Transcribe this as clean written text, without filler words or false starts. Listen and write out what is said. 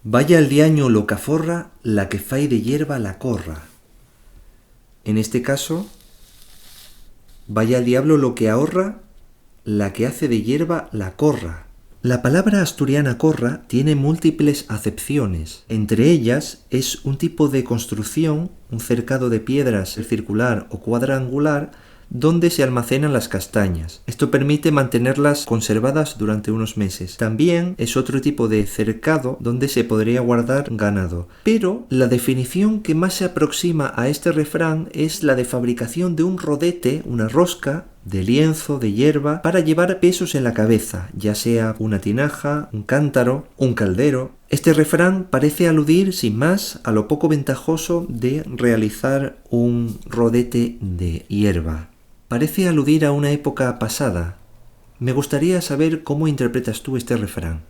Vaya al diaño lo caforra, la que fai de hierba la corra. En este caso, vaya al diablo lo que ahorra, la que hace de hierba la corra. La palabra asturiana corra tiene múltiples acepciones. Entre ellas es un tipo de construcción, un cercado de piedras circular o cuadrangular, donde se almacenan las castañas. Esto permite mantenerlas conservadas durante unos meses. También es otro tipo de cercado donde se podría guardar ganado. Pero la definición que más se aproxima a este refrán es la de fabricación de un rodete, una rosca, de lienzo, de hierba, para llevar pesos en la cabeza, ya sea una tinaja, un cántaro, un caldero. Este refrán parece aludir, sin más, a lo poco ventajoso de realizar un rodete de hierba. Parece aludir a una época pasada. Me gustaría saber cómo interpretas tú este refrán.